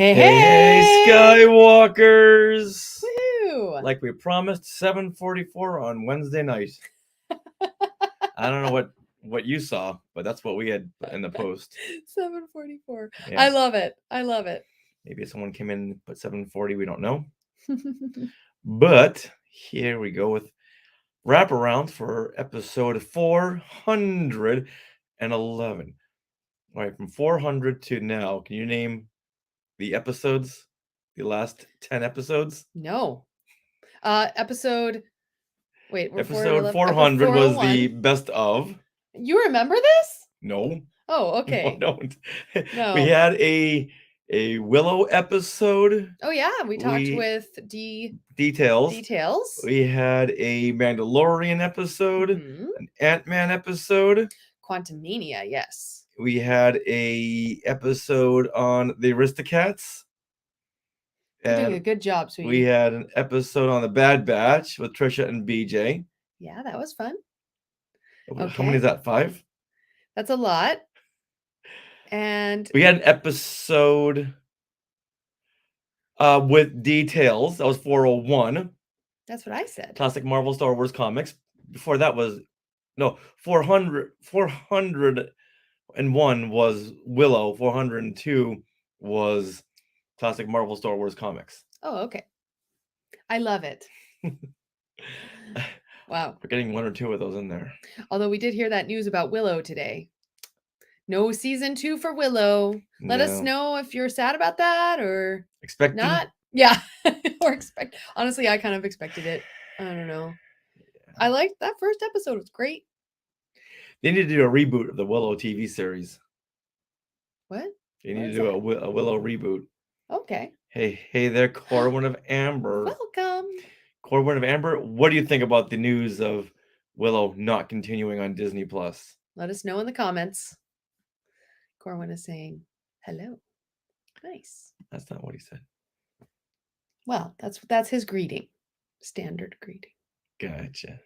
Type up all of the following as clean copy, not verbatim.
Hey, Hey, Skywalkers! Woohoo! Like we promised, 7:44 on Wednesday night. I don't know what you saw, but that's what we had in the post. 7:44. Yeah. I love it. I love it. Maybe someone came in and put 7:40, we don't know. But here we go with wraparound for episode 411. All right, from 400 to now, can you name the episodes? The last 10 episodes? No. Episode. Wait, we're Episode 411. 400 was the 401. best of. You remember this? No, Oh, no, I okay. don't. We No. had a Willow episode. Oh yeah, we talked We with details. Details. We had a Mandalorian episode, Mhm. an Ant-Man episode. Quantumania, yes. We had a episode on the Aristocats. You're doing a And good job, sweetie. we had an episode on the Bad Batch with Trisha and BJ. Yeah, that was fun. How many is that? 5? That's a lot. And We had an episode with details. That was 401. that's what I said. Classic Marvel Star Wars comics. Before that was 401 was Willow. 402 was classic Marvel Star Wars comics. Oh, okay. I love it. Wow. We're getting 1 or 2 of those in there. Although we did hear that news about Willow today. No season 2 for Willow. Let us No. know if you're sad about that or Expecting? not. Yeah. Or expect. Honestly, I kind of expected it. I don't know. I liked that first episode. It was great. They need to do a reboot of the Willow TV series. What? They What need to is do that? a Willow reboot. Okay. Hey there, Corwin of Amber. Welcome. Corwin of Amber, what do you think about the news of Willow not continuing on Disney Plus? Let us know in the comments. Corwin is saying hello. Nice. That's not what he said. Well, that's his greeting. Standard greeting. Gotcha.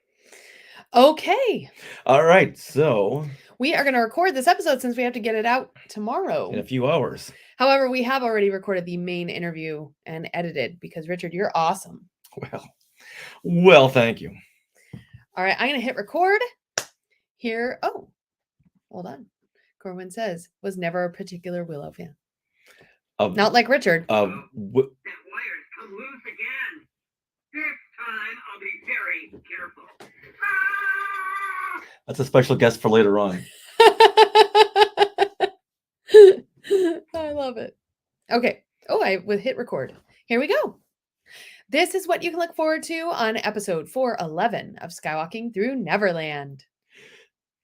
Okay. All right, so We are going to record this episode since we have to get it out tomorrow. in a few hours. However, we have already recorded the main interview and edited because Richard, you're awesome. Well, thank you. All right, I'm going to hit record here. Oh, hold on. Corwin says, was never a particular Willow fan. Not like Richard. That wire's come loose again. This time I'll be very careful. Ah! That's a special guest for later on. I love it. Okay. Oh, I would hit record. Here we go. This is what you can look forward to on episode 411 of Skywalking Through Neverland.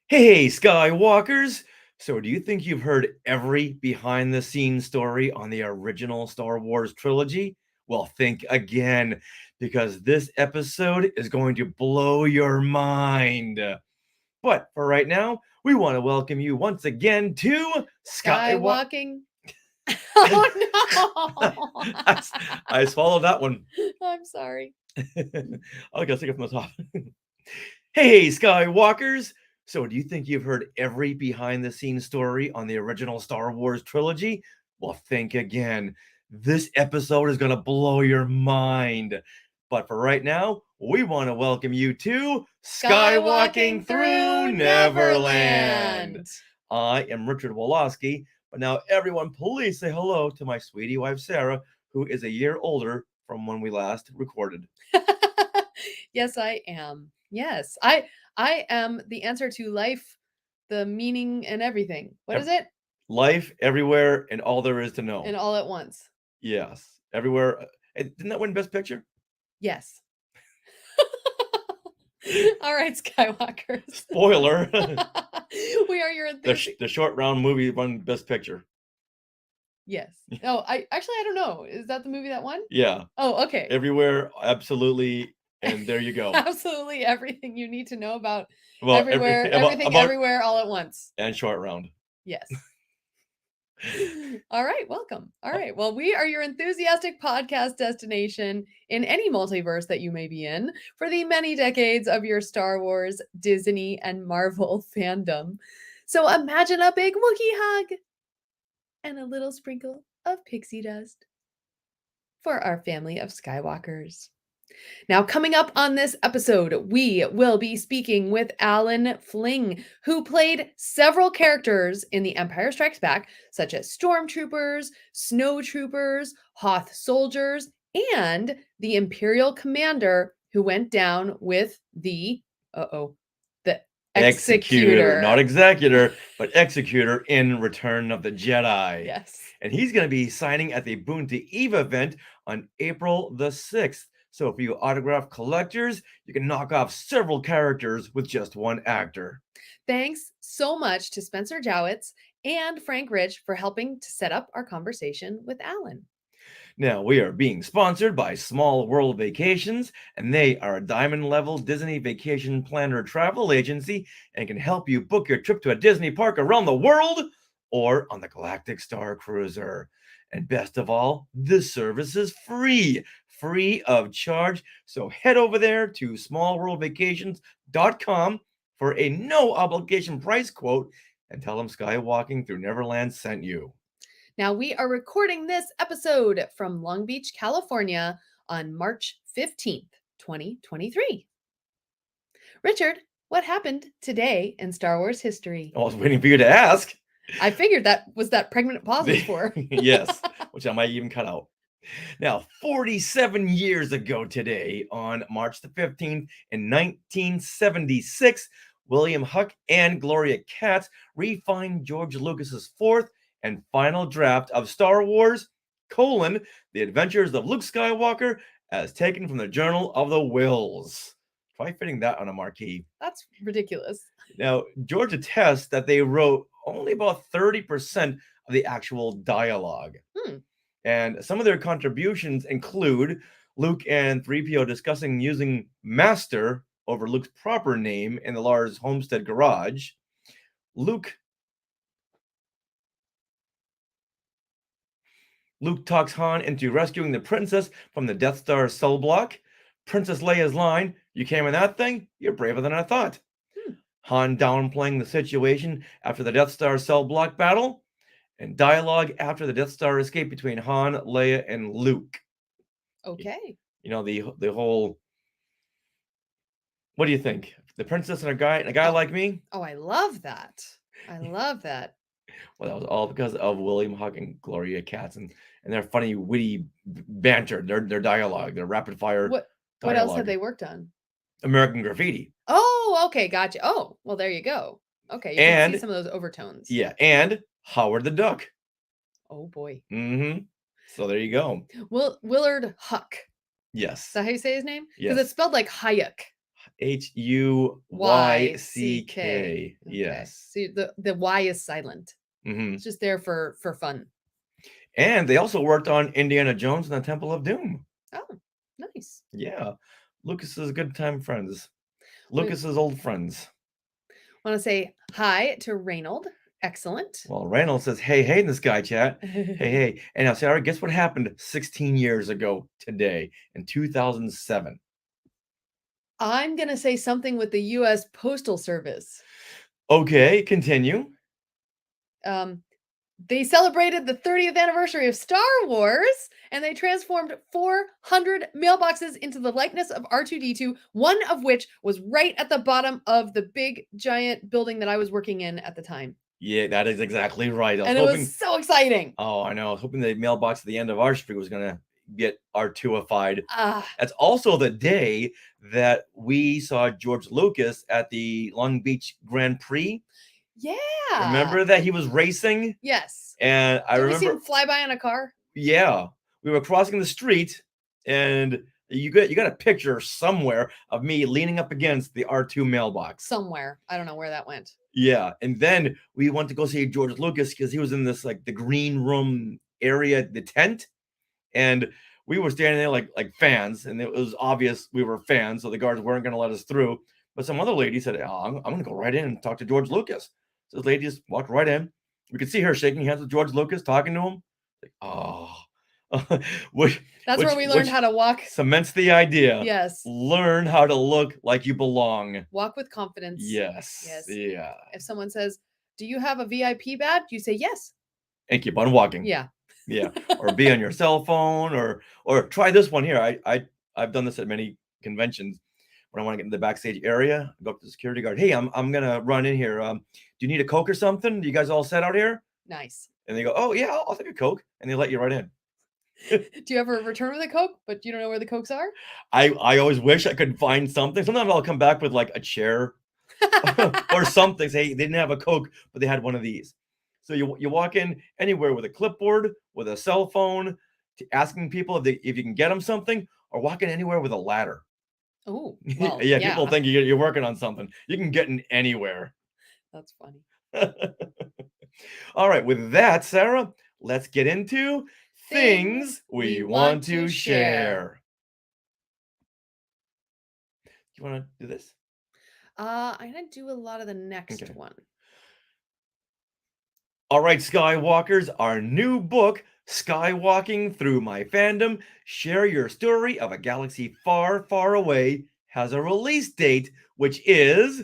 Hey, Skywalkers! So, do you think you've heard every behind the scenes story on the original Star Wars trilogy? Well, think again, because this episode is going to blow your mind. But for right now, we want to welcome you once again to Skywalking. Oh no! I swallowed that one. I'm sorry. I gotta take it from the top. Hey, Skywalkers! So, do you think you've heard every behind the scenes story on the original Star Wars trilogy? Well, think again. This episode is going to blow your mind. But for right now, we want to welcome you to Skywalking Through Neverland. I am Richard Woloski, but now everyone please say hello to my sweetie wife, Sarah, who is a year older from when we last recorded. Yes, I am. Yes, I am the answer to life, the meaning, and everything. What is it? Life, everywhere, and all there is to know. And all at once. Yes, everywhere. Didn't that win Best Picture? Yes. All right, Skywalkers. Spoiler. We are your enthusiast. The short round movie won Best Picture. Yes. Oh, I don't know. Is that the movie that won? Yeah. Oh, okay. Everywhere, absolutely, and there you go. Absolutely everything you need to know about Well, everywhere, everything, everywhere, all at once. And short round. Yes. All right, welcome. All right. Well, we are your enthusiastic podcast destination in any multiverse that you may be in for the many decades of your Star Wars, Disney, and Marvel fandom. So imagine a big Wookiee hug and a little sprinkle of pixie dust for our family of Skywalkers. Now, coming up on this episode, we will be speaking with Alan Fling, who played several characters in The Empire Strikes Back, such as Stormtroopers, Snowtroopers, Hoth soldiers, and the Imperial commander who went down with the the Executor. Not executor, but executor in Return of the Jedi. Yes. And he's going to be signing at the Boonta Eve event on April the 6th. So for you autograph collectors, you can knock off several characters with just one actor. Thanks so much to Spencer Jowitz and Frank Rich for helping to set up our conversation with Alan. Now, we are being sponsored by Small World Vacations, and they are a diamond level Disney vacation planner travel agency and can help you book your trip to a Disney park around the world or on the Galactic Star Cruiser. And best of all, this service is free of charge. So head over there to smallworldvacations.com for a no obligation price quote and tell them Skywalking Through Neverland sent you. Now, we are recording this episode from Long Beach, California on March 15th, 2023. Richard, what happened today in Star Wars history? I was waiting for you to ask. I figured that was that pregnant pause was for. Yes, which I might even cut out. Now, 47 years ago today, on March the 15th in 1976, William Huck and Gloria Katz refined George Lucas's fourth and final draft of Star Wars, The Adventures of Luke Skywalker, as taken from the Journal of the Whills. Try fitting that on a marquee. That's ridiculous. Now, George attests that they wrote only about 30% of the actual dialogue. And some of their contributions include Luke and 3PO discussing using Master over Luke's proper name in the Lars Homestead garage. Luke talks Han into rescuing the princess from the Death Star cell block. Princess Leia's line, "You came in that thing? You're braver than I thought." Han downplaying the situation after the Death Star cell block battle. And dialogue after the Death Star escape between Han, Leia, and Luke. Okay. You know, the whole... What do you think? The princess and a guy like me? Oh, I love that. I love that. Well, that was all because of William Huck and Gloria Katz and their funny, witty banter, their dialogue, their rapid fire. What else have they worked on? American Graffiti. Oh, okay, gotcha. Oh, well, there you go. Okay, you can see some of those overtones. Yeah, and Howard the Duck. Oh boy. So there you go. Willard Huck. Yes. Is that how you say his name? Yes. Because it's spelled like Hayek. Huyck. Okay. Yes. See, the Y is silent. It's just there for fun. And they also worked on Indiana Jones and the Temple of Doom. Oh, nice. Yeah. Lucas's good time friends. Lucas's old friends. Want to say hi to Reynold. Excellent. Well, Reynold says, hey in the Sky Chat. Hey. And now, Sarah, guess what happened 16 years ago today in 2007? I'm going to say something with the U.S. Postal Service. Okay, continue. They celebrated the 30th anniversary of Star Wars, and they transformed 400 mailboxes into the likeness of R2-D2, one of which was right at the bottom of the big, giant building that I was working in at the time. Yeah, that is exactly right. And it was so exciting. Oh, I know. I was hoping the mailbox at the end of our street was going to get R2-ified. Ah. That's also the day that we saw George Lucas at the Long Beach Grand Prix. Yeah. Remember that he was racing? Yes. And I remember... Did we see him fly by on a car? Yeah. We were crossing the street, and you got a picture somewhere of me leaning up against the R2 mailbox. Somewhere. I don't know where that went. Yeah. And then we went to go see George Lucas because he was in this, like, the green room area, the tent. And we were standing there like fans, and it was obvious we were fans, so the guards weren't going to let us through. But some other lady said, oh, I'm going to go right in and talk to George Lucas. So this lady just walked right in. We could see her shaking hands with George Lucas, talking to him. Like, oh. That's where we learned how to walk. Cements the idea. Yes. Learn how to look like you belong. Walk with confidence. Yes. Yeah. If someone says, do you have a VIP badge? You say yes. And keep on walking. Yeah. Yeah, or be on your cell phone, or try this one here. I've done this at many conventions. When I want to get in the backstage area, I go up to the security guard. Hey, I'm gonna run in here. Do you need a Coke or something? You guys all set out here? Nice. And they go, oh yeah, I'll take a Coke, and they let you right in. Do you ever return with a Coke, but you don't know where the Cokes are? I always wish I could find something. Sometimes I'll come back with like a chair or something. Say they didn't have a Coke, but they had one of these. So you walk in anywhere with a clipboard, with a cell phone, asking people if you can get them something, or walking anywhere with a ladder. Oh, well, Yeah, people think you're working on something. You can get in anywhere. That's funny. All right, with that, Sarah, let's get into things we want to share. You want to do this? I'm gonna do a lot of the next Okay. one. All right, Skywalkers, our new book, Skywalking Through My Fandom, Share Your Story of a Galaxy Far, Far Away, has a release date, which is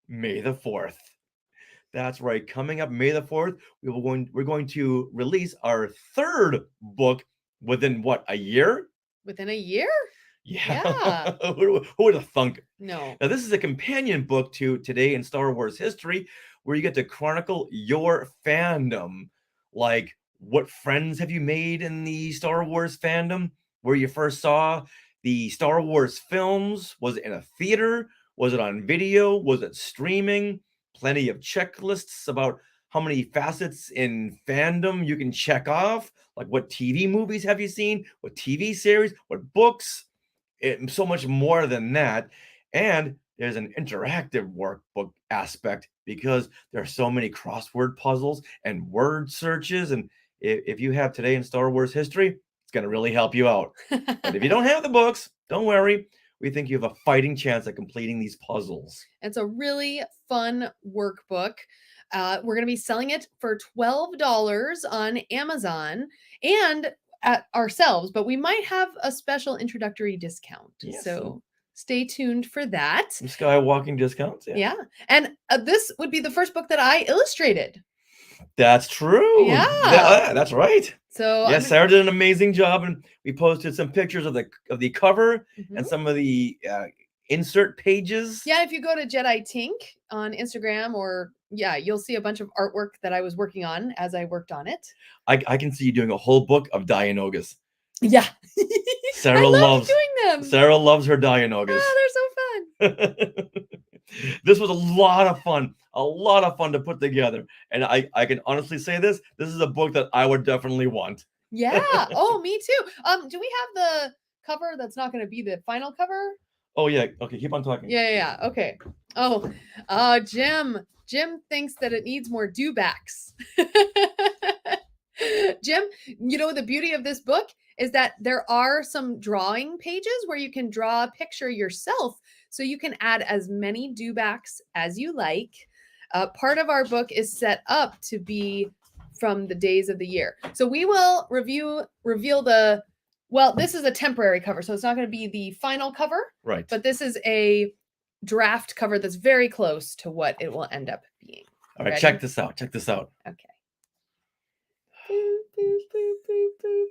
May the 4th. That's right. Coming up May the 4th, we're going to release our third book within what, a year? Within a year? Yeah. Who would have thunk? No. Now, this is a companion book to Today in Star Wars History, where you get to chronicle your fandom. Like, what friends have you made in the Star Wars fandom? Where you first saw the Star Wars films? Was it in a theater? Was it on video? Was it streaming? Plenty of checklists about how many facets in fandom you can check off. Like, what TV movies have you seen? What TV series? What books? So much more than that. And there's an interactive workbook aspect because there are so many crossword puzzles and word searches. And if you have Today in Star Wars History, it's going to really help you out. But if you don't have the books, don't worry. We think you have a fighting chance at completing these puzzles. It's a really fun workbook. We're going to be selling it for $12 on Amazon and at ourselves, but we might have a special introductory discount. Yes. So stay tuned for that. Some Skywalking discounts. Yeah. And this would be the first book that I illustrated. That's true. Yeah. That's right. So Yes, Sarah did an amazing job, and we posted some pictures of the cover Mhm. and some of the insert pages. Yeah, if you go to Jedi Tink on Instagram, or you'll see a bunch of artwork that I was working on as I worked on it. I can see you doing a whole book of Dianogas. Yeah. Sarah I love loves doing them. Sarah loves her Dianogas. Oh, they're so fun. This was a lot of fun to put together, and I can honestly say this is a book that I would definitely want. Yeah. Oh, me too. Do we have the cover that's not going to be the final cover? Oh yeah. Okay, keep on talking. Yeah. Okay. Oh, Jim thinks that it needs more dewbacks. Jim, you know, the beauty of this book is that there are some drawing pages where you can draw a picture yourself, so you can add as many dewbacks as you like. Part of our book is set up to be from the days of the year. So we will reveal the, well, this is a temporary cover, so it's not going to be the final cover. Right. But this is a draft cover that's very close to what it will end up being. All right, Ready? check this out. Okay. Boop, boop, boop, boop, boop.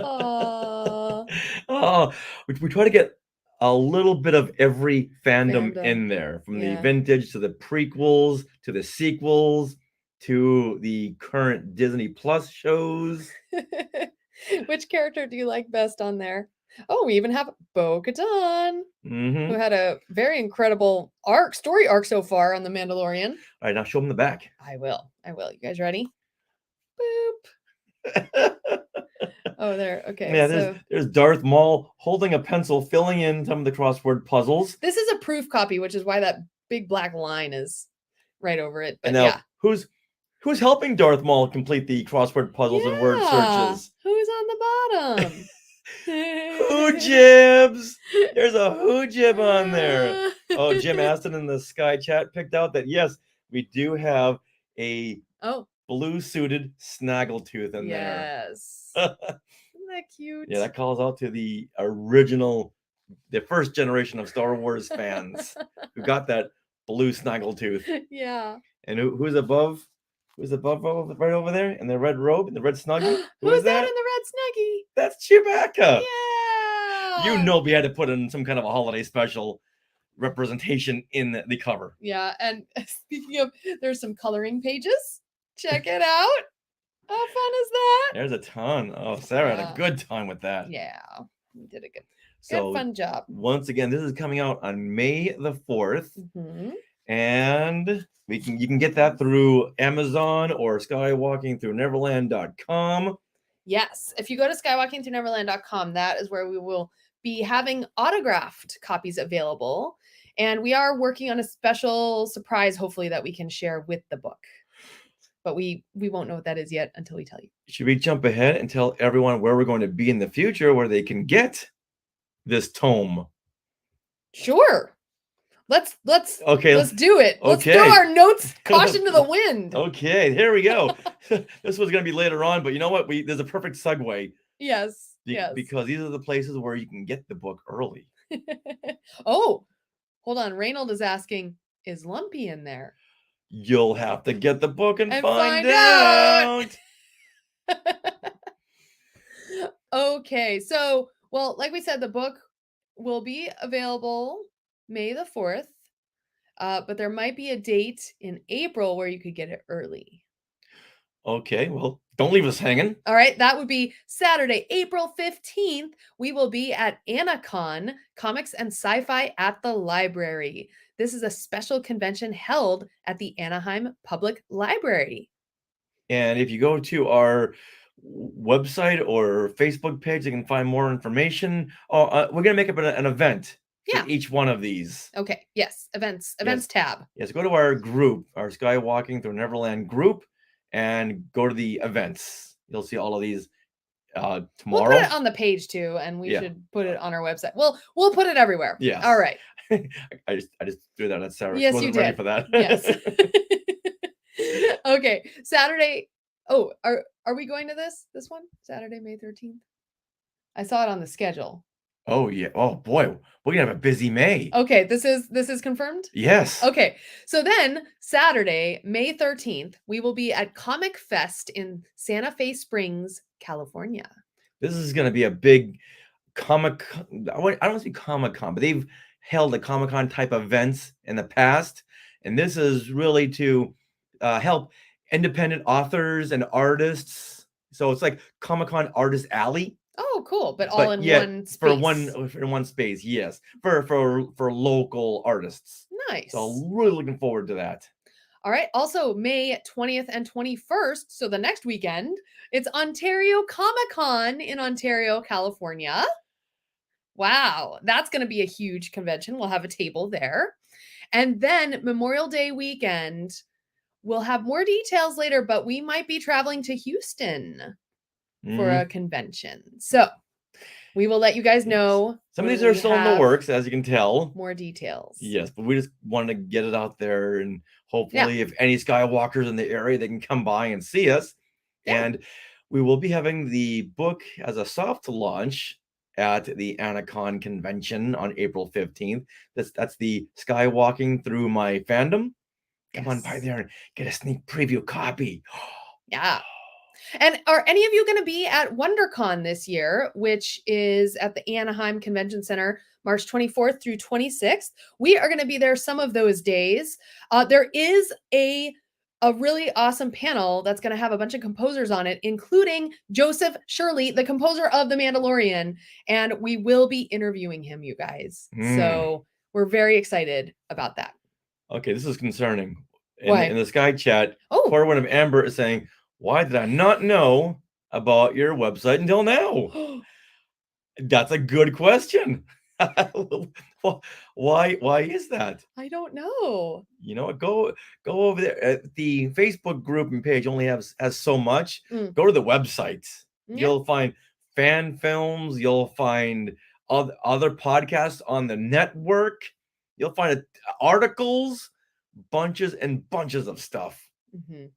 Aw. Oh, we try to get a little bit of every fandom Fandom. in there, from the Yeah. vintage to the prequels to the sequels to the current Disney Plus shows. Which character do you like best on there? Oh, we even have Bo-Katan, Mm-hmm. who had a very incredible story arc so far on The Mandalorian. All right, now show them the back. I will. You guys ready? Boop. Oh, there. Okay. Yeah, so there's Darth Maul holding a pencil, filling in some of the crossword puzzles. this is a proof copy, which is why that big black line is right over it. But And now, yeah. who's helping Darth Maul complete the crossword puzzles and word Yeah. searches? Who's on the bottom? Who jibs? There's a who jib on there. Oh, Jim Aston in the Sky Chat picked out that yes, we do have a Oh, blue suited Snaggletooth in there. yes. Isn't that cute? Yeah, that calls out to the first generation of Star Wars fans who got that blue Snaggletooth. Yeah. And who's above? Who's above right over there in the red robe and the red snuggie? Who Who's is that that? in the red snuggie? That's Chewbacca. Yeah. You know we had to put in some kind of a holiday special representation in the cover. Yeah, and speaking of, there's some coloring pages. Check it out. How fun is that? There's a ton. Oh, Sarah had Yeah. a good time with that. Yeah, you did a good So fun job. once again, this is coming out on May the 4th. Mhm. And you can get that through Amazon or skywalking through neverland.com. Yes, if you go to skywalkingthroughneverland.com, that is where we will be having autographed copies available. And we are working on a special surprise, hopefully, that we can share with the book. But we won't know what that is yet until we tell you. Should we jump ahead and tell everyone where we're going to be in the future, where they can get this Sure. Let's Okay. let's do it. Let's throw Okay. our notes caution to the wind. Okay, there we go. This was going to be later on, but you know what? There's a perfect segue Yes. Yes. because these are the places where you can get the book early. Oh, hold on. Reynold is asking, is Lumpy in there? You'll have to get the book and find out. out. Okay, so well, like we said, the book will be available May the 4th, but there might be a date in April where you could get it early. Okay, well, don't leave us hanging. All right, that would be Saturday, April 15th. We will be at Anacon Comics and Sci-Fi at the library. This is a special convention held at the Anaheim Public Library. And if you go to our website or Facebook page, you can find more information. We're going to make up an event for Yeah. each one of these. Okay, yes, events Yes. tab. Yes, go to our group, our Skywalking Through Neverland group, and go to the events. You'll see all of these We'll tomorrow. put it on the page too, and we Yeah. should put it on our website. We'll put it everywhere. Yes. All right. I just threw that at Sarah. She Yes, you wasn't ready did. for that. Yes. Okay. Saturday. Oh, are we going to this one? Saturday, May 13th? I saw it on the schedule. Oh yeah. Oh boy, we're gonna have a busy May. Okay, this is confirmed? Yes. Okay. So then Saturday, May 13th, we will be at Comic Fest in Santa Fe Springs, California. This is gonna be a big Comic. I don't want to say Comic Con, but they've held a Comic Con type events in the past, and this is really to help independent authors and artists. So it's like Comic Con Artist Alley. Oh, cool. But all in yeah, one space. for one space, yes. For local artists. Nice. So I'm really looking forward to that. All right. Also, May 20th and 21st, so the next weekend, it's Ontario Comic Con in Ontario, California. Wow, that's going to be a huge convention. We'll have a table there. And then Memorial Day weekend, we'll have more details later, but we might be traveling to Houston for a convention. So we will let you guys know. Some of when these are we still in the have works, as you can tell. More details. Yes, but we just wanted to get it out there, and hopefully if any Skywalkers in the area, they can come by and see us. Yeah. And we will be having the book as a soft launch at the Anacon convention on April 15th. That's the Skywalking Through My Fandom. Come on by Yes. there and get a sneak preview copy. Yeah. And are any of you going to be at WonderCon this year, which is at the Anaheim Convention Center, March 24th through 26th? We are going to be there some of those days. There is a really awesome panel that's going to have a bunch of composers on it, including Joseph Shirley, the composer of The Mandalorian. And we will be interviewing him, you guys. So we're very excited about that. Okay, this is concerning. Why? In the Sky Chat, Oh, Corwin of Amber is saying, why did I not know about your website until now? That's a good question. Why is that? I don't know. You know what? Go over there. The Facebook group and page only has so much. Go to the website. Yeah. You'll find fan films. You'll find other podcasts on the network. You'll find articles, bunches and bunches of stuff. Mhm.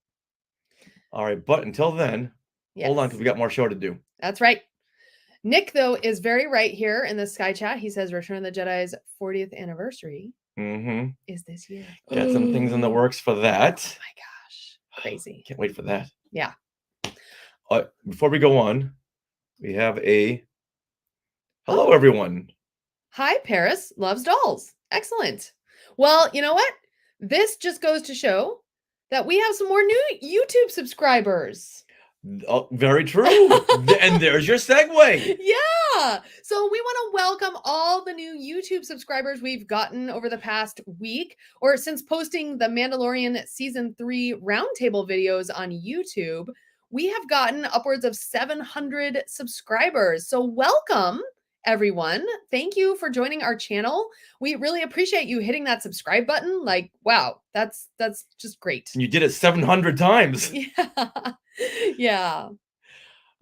All right, but until then, hold on, Yes. because we got more show to do. That's right. Nick, though, is very right here in the Sky Chat. He says Return of the Jedi's 40th anniversary Mm-hmm. is this year. Got some things in the works for that. Oh my gosh. Crazy. Can't wait for that. Yeah. Before we go on, we have a hello, everyone. Hi, Paris loves dolls. Excellent. Well, you know what? This just goes to show that we have some more new YouTube subscribers. Oh, very true. And there's your segue. Yeah. So we want to welcome all the new YouTube subscribers we've gotten over the past week or since posting the Mandalorian season 3 roundtable videos on YouTube. We have gotten upwards of 700 subscribers. So welcome everyone. Thank you for joining our channel. We really appreciate you hitting that subscribe button. Like, wow, that's just great. You did it 700 times. Yeah. Yeah.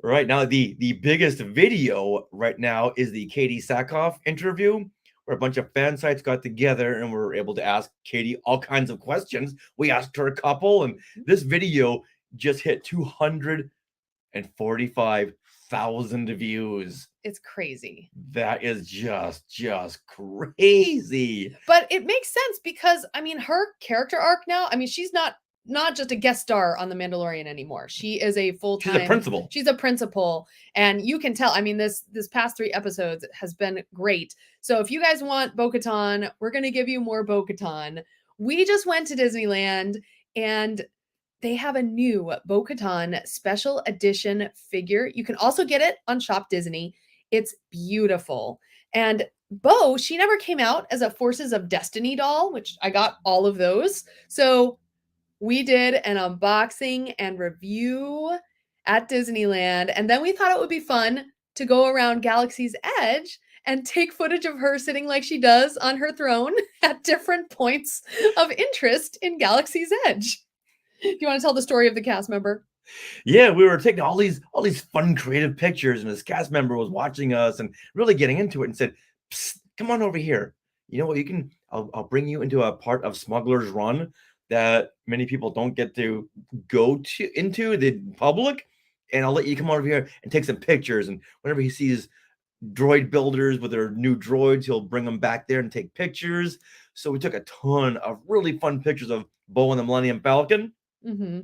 Right now, the biggest video right now is the Katie Sackhoff interview, where a bunch of fan sites got together and were able to ask Katie all kinds of questions. We asked her a couple, and this video just hit 245,000 views. It's crazy. That is just crazy. But it makes sense because I mean her character arc now, I mean she's not just a guest star on The Mandalorian anymore. She is a full-time She's a principal. She's a principal and you can tell I mean this past 3 episodes has been great. So if you guys want Bo-Katan, we're going to give you more Bo-Katan. We just went to Disneyland and they have a new Bo-Katan special edition figure. You can also get it on Shop Disney. It's beautiful. And Bo, she never came out as a Forces of Destiny doll, which I got all of those. So we did an unboxing and review at Disneyland. And then we thought it would be fun to go around Galaxy's Edge and take footage of her sitting like she does on her throne at different points of interest in Galaxy's Edge. Do you want to tell the story of the cast member? Yeah, we were taking all these fun, creative pictures, and this cast member was watching us and really getting into it and said, "Psst, come on over here. You know what? I'll bring you into a part of Smuggler's Run that many people don't get to go into the public, and I'll let you come over here and take some pictures. And whenever he sees droid builders with their new droids, he'll bring them back there and take pictures." So we took a ton of really fun pictures of Bo and the Millennium Falcon. Mm-hmm.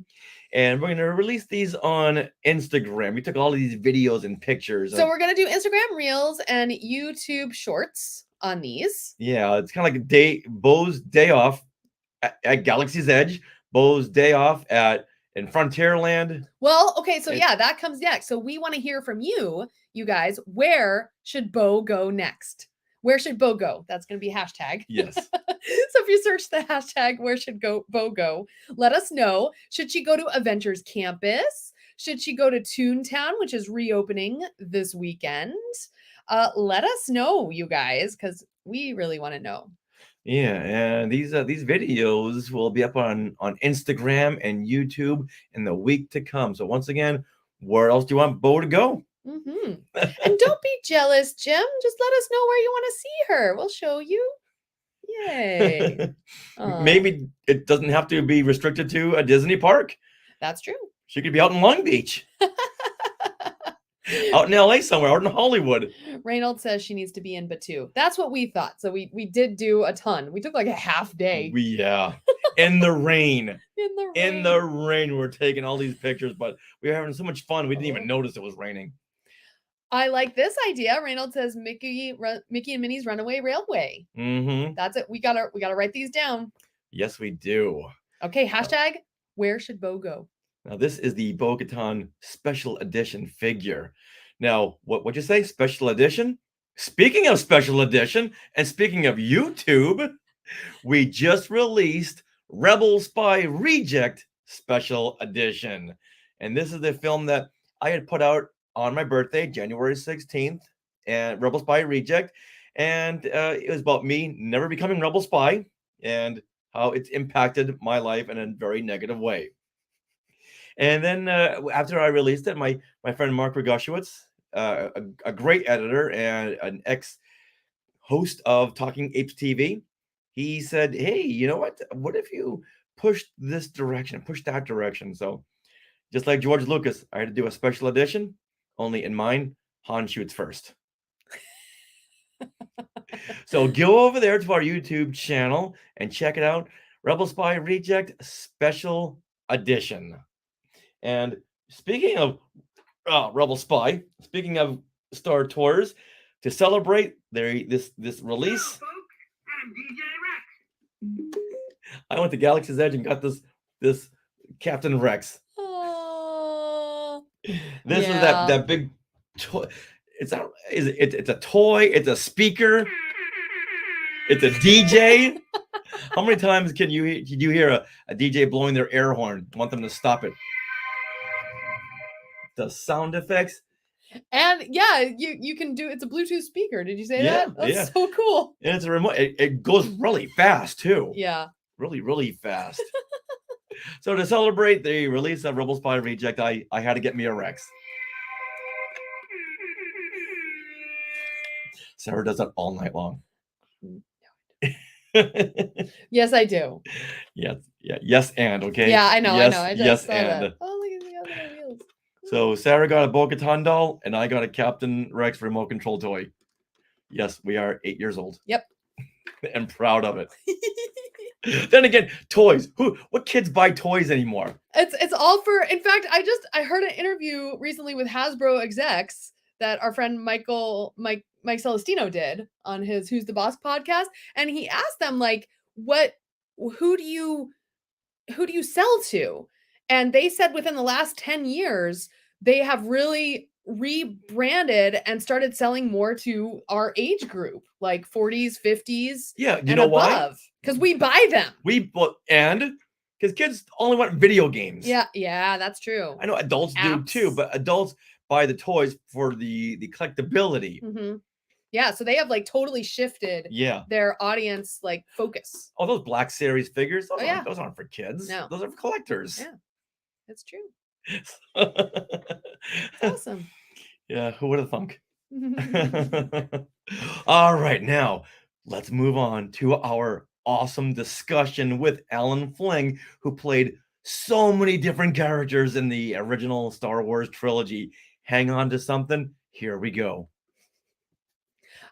And we're going to release these on Instagram. We took all of these videos and pictures. So we're going to do Instagram Reels and YouTube Shorts on these. Yeah, it's kind of like Bo's day off at Galaxy's Edge, Bo's day off in Frontierland. Well, okay, so yeah, that comes next. So we want to hear from you guys. Where should Bo go next? Where should Bo go? That's going to be hashtag. Yes. So if you search the hashtag, where should Bo go? Let us know. Should she go to Avengers Campus? Should she go to Toontown, which is reopening this weekend? Let us know, you guys, because we really want to know. Yeah, and these videos will be up on Instagram and YouTube in the week to come. So once again, where else do you want Bo to go? Mm-hmm. And don't be jealous, Jim. Just let us know where you want to see her. We'll show you. Yay. Maybe it doesn't have to be restricted to a Disney park. That's true. She could be out in Long Beach. Out in LA somewhere, out in Hollywood. Reynolds says she needs to be in Batuu. That's what we thought. So we did do a ton. We took like a half day. Yeah. In the rain. In the rain. We're taking all these pictures, but we were having so much fun. We didn't even notice it was raining. I like this idea. Reynolds says Mickey and Minnie's Runaway Railway. Mm-hmm. That's it. We gotta write these down. Yes, we do. Okay, hashtag where should Bo go? Now, this is the Bo-Katan special edition figure. Now, what'd you say? Special edition? Speaking of special edition, and speaking of YouTube, we just released Rebel Spy Reject Special Edition. And this is the film that I had put out on my birthday, January 16th, and Rebel Spy Reject. And it was about me never becoming Rebel Spy and how it's impacted my life in a very negative way. And then after I released it, my friend Mark Rogoshewitz, a great editor and an ex-host of Talking Apes TV, he said, "Hey, you know what? What if you push this direction, push that direction?" So just like George Lucas, I had to do a special edition. Only in mine, Han shoots first. So go over there to our YouTube channel and check it out. Rebel Spy Reject Special edition. And speaking of Rebel Spy, speaking of Star Tours, to celebrate this Hello, release, folks. I'm DJ Rex. I went to Galaxy's Edge and got this Captain Rex. Oh, This is Yeah. that big toy. It's a toy. It's a speaker. It's a DJ. How many times can you hear a DJ blowing their air horn? Want them to stop it? The sound effects. and yeah, you can do. It's a Bluetooth speaker. Did you say Yeah, that? That's yeah. so cool. And it's a remote. It goes really fast too. Yeah. Really, really fast. So to celebrate the release of Rebel Spy Reject, I had to get me a Rex. Sarah does that all night long. Yes, I do. Yes, and okay. Yeah, I know. Yes, I just yes, saw and. that. Oh, look at the other wheels. So Sarah got a Bo-Katan doll, and I got a Captain Rex remote control toy. Yes, we are 8 years old. Yep. And proud of it. Then again, toys. What kids buy toys anymore? It's all for. In fact, I heard an interview recently with Hasbro execs that our friend Mike Celestino did on his Who's the Boss podcast, and he asked them like, who do you sell to? And they said within the last 10 years, they have really rebranded and started selling more to our age group, like 40s, 50s, Yeah, you and know why? above, because we buy them. Because kids only want video games. Yeah, that's true. I know adults do too, Apps. but adults buy the toys for the collectability. Hmm. Yeah, so they have like totally shifted Yeah. their audience like focus. Oh, those Black Series figures. Those, Oh, yeah. those aren't for kids. No. Those are for collectors. Yeah. That's true. It's Awesome. Yeah, who would have thunk? All right, now let's move on to our awesome discussion with Alan Fling, who played so many different characters in the original Star Wars trilogy. Hang on to something. Here we go.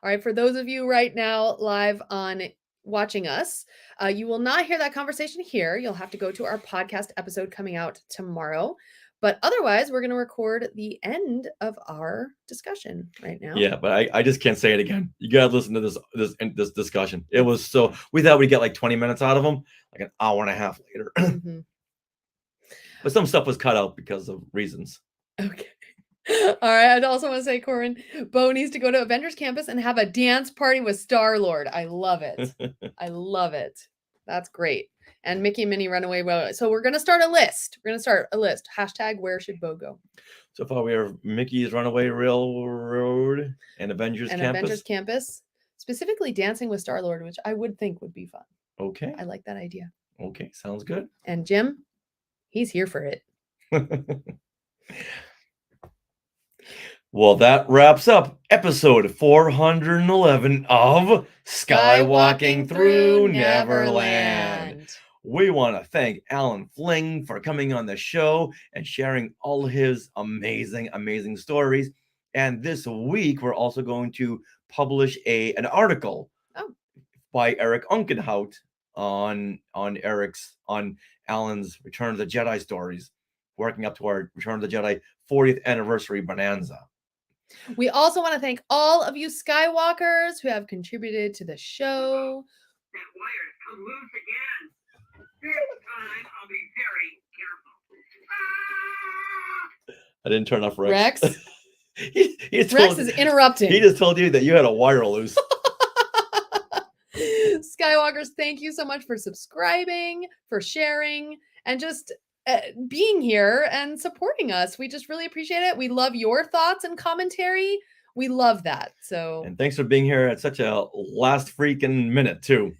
All right, for those of you right now live on watching us, you will not hear that conversation here. You'll have to go to our podcast episode coming out tomorrow. But otherwise, we're going to record the end of our discussion right now. Yeah, but I just can't say it again. You gotta listen to this discussion. It was so, we thought we'd get like 20 minutes out of them, like an hour and a half later. Mhm. But some stuff was cut out because of reasons. Okay. All right. I'd also want to say, Corin, Bo needs to go to Avengers Campus and have a dance party with Star-Lord. I love it. I love it. That's great. And Mickey and Minnie Runaway Railroad. So we're going to start a list. We're going to start a list. Hashtag where should Bo go? So far we have Mickey's Runaway Railroad and Avengers And Campus. Avengers Campus. Specifically Dancing with Star-Lord, which I would think would be fun. Okay. I like that idea. Okay. Sounds good. And Jim, he's here for it. Well, that wraps up episode 411 of Skywalking Through Neverland. We want to thank Alan Fling for coming on the show and sharing all his amazing stories. And this week, we're also going to publish an article by Eric Unkenhout on Alan's Return of the Jedi stories, working up to our Return of the Jedi 40th anniversary bonanza. We also want to thank all of you Skywalkers who have contributed to the show. That wire's come loose again. This time I'll be very careful. Ah! I didn't turn off Rex. Rex? he Rex told- is interrupting. He just told you that you had a wire loose. Skywalkers, thank you so much for subscribing, for sharing, and just being here and supporting us. We just really appreciate it. We love your thoughts and commentary. We love that. So And thanks for being here at such a last freaking minute, too.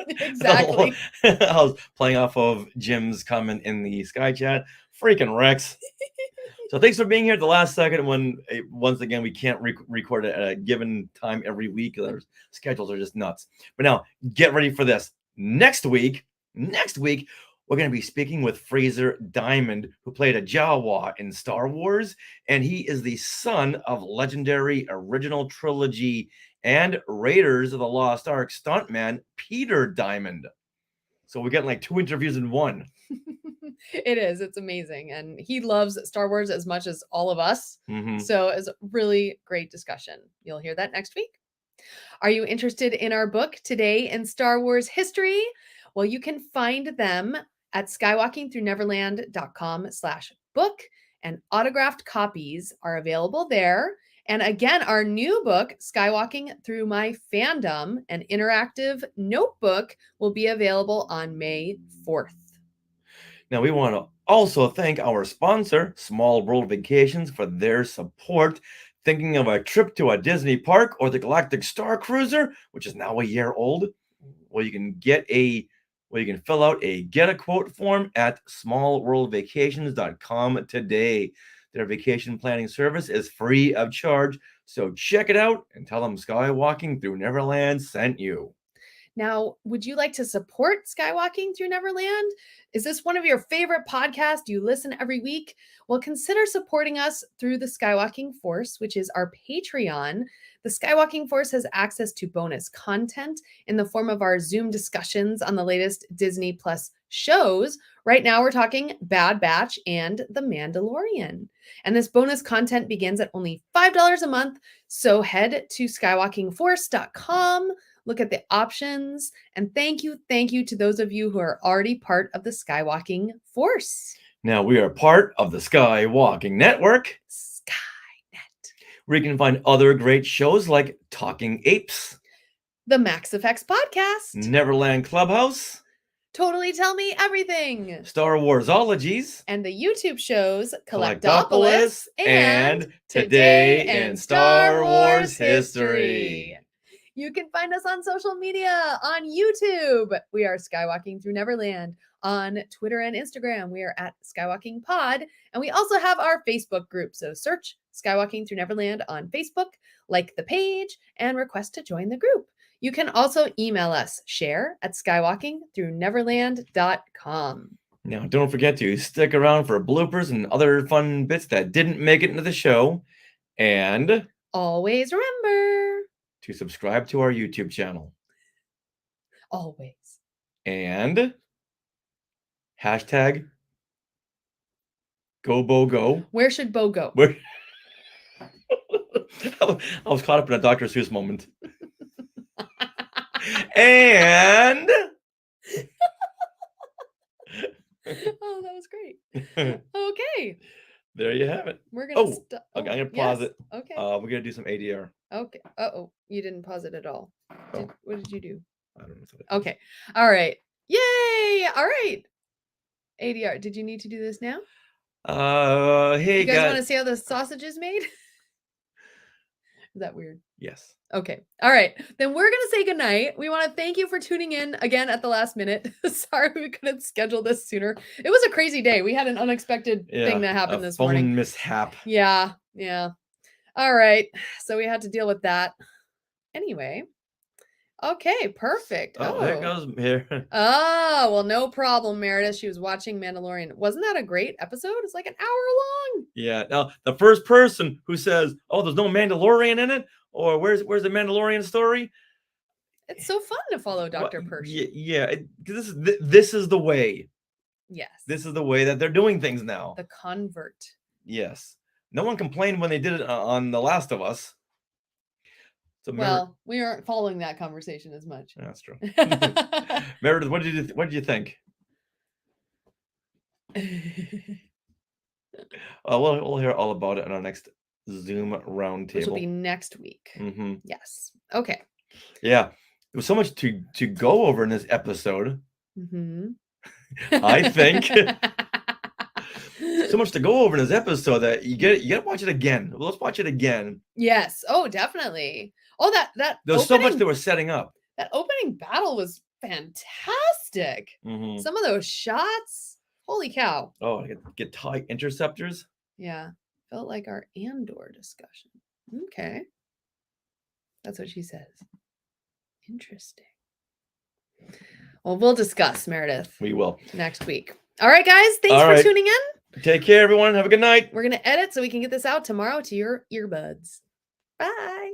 exactly. I was playing off of Jim's comment in the Sky Chat. Freaking Rex. So thanks for being here at the last second when, once again, we can't record it at a given time every week. Their schedules are just nuts. But now, get ready for this. Next week, we're going to be speaking with Fraser Diamond, who played a Jawa in Star Wars, and he is the son of legendary original trilogy and Raiders of the Lost Ark stuntman Peter Diamond. So we're getting like 2 interviews in one. It is. It's amazing. And he loves Star Wars as much as all of us. Mhm. So it's a really great discussion. You'll hear that next week. Are you interested in our book, Today in Star Wars History? Well, you can find them at skywalkingthroughneverland.com/book, and autographed copies are available there. And again, our new book, Skywalking Through My Fandom, an interactive notebook, will be available on May 4th. Now, we want to also thank our sponsor, Small World Vacations, for their support. Thinking of a trip to a Disney park or the Galactic Star Cruiser, which is now a year old? Well, you can fill out a get a quote form at smallworldvacations.com today. Their vacation planning service is free of charge, so check it out and tell them Skywalking Through Neverland sent you. Now, would you like to support Skywalking Through Neverland? Is this one of your favorite podcasts? Do you listen every week? Well, consider supporting us through the Skywalking Force, which is our Patreon. The Skywalking Force has access to bonus content in the form of our Zoom discussions on the latest Disney Plus shows. Right now, we're talking Bad Batch and The Mandalorian. And this bonus content begins at only $5 a month. So head to skywalkingforce.com. Look at the options, and thank you to those of you who are already part of the Skywalking Force. Now, we are part of the Skywalking Network, Skynet. where you can find other great shows like Talking Apes, The Max Effects Podcast. Neverland Clubhouse, Totally Tell Me Everything. Star Warsologies, And the YouTube shows Collectopolis, and Today in Star Wars History. You can find us on social media on YouTube. We are Skywalking Through Neverland. On Twitter and Instagram, we are at Skywalking Pod. And we also have our Facebook group. So search Skywalking Through Neverland on Facebook, like the page, and request to join the group. You can also email us, share@skywalkingthroughneverland.com. Now, don't forget to stick around for bloopers and other fun bits that didn't make it into the show. And Always remember. to subscribe to our YouTube channel. Always. And hashtag #GoBoGo. Where should Bo go? Where I was caught up in a Dr. Seuss moment. And Oh, that was great. Okay. there you have it. We're going to Okay, I'm gonna pause it. Okay. We're gonna do some ADR. Okay. Uh-oh. You didn't pause it at all. Oh. What did you do? I don't know. Okay. All right. Yay. All right. ADR. Did you need to do this now? Hey You guys want to guys. see how the sausage is made? Is that weird? Yes. Okay. All right. Then we're going to say goodnight. We want to thank you for tuning in again at the last minute. Sorry we couldn't schedule this sooner. It was a crazy day. We had an unexpected thing that happened this phone morning. mishap. Yeah. All right. So we had to deal with that. Anyway. Okay, perfect. Oh, there goes here. Oh, well, no problem, Meredith. She was watching Mandalorian. Wasn't that a great episode? It's like an hour long. Yeah. Now, the first person who says, "Oh, there's no Mandalorian in it," or "Where's the Mandalorian story?" It's so fun to follow Dr. Persh. Yeah. This is the way. Yes. This is the way that they're doing things now. The convert. Yes. No one complained when they did it on The Last of Us. So Well, we aren't following that conversation as much. that's true. Meredith, what did you think? We'll hear all about it on our next Zoom roundtable. Which will be next week. Mm-hmm. Yes. Okay. Yeah. There was so much to go over in this episode. Mm-hmm. I think so much to go over in this episode that you gotta watch it again. Let's watch it again. Yes. Oh, definitely. Oh, that There's so much they were setting up. That opening battle was fantastic. Mm-hmm. Some of those shots, holy cow. Oh, get TIE interceptors. Yeah. Felt like our Andor discussion. Okay. That's what she says. Interesting. Well, we'll discuss, Meredith, We will. next week. All right, guys. Thanks All for right. tuning in. Take care, everyone. Have a good night. We're going to edit so we can get this out tomorrow to your earbuds. Bye.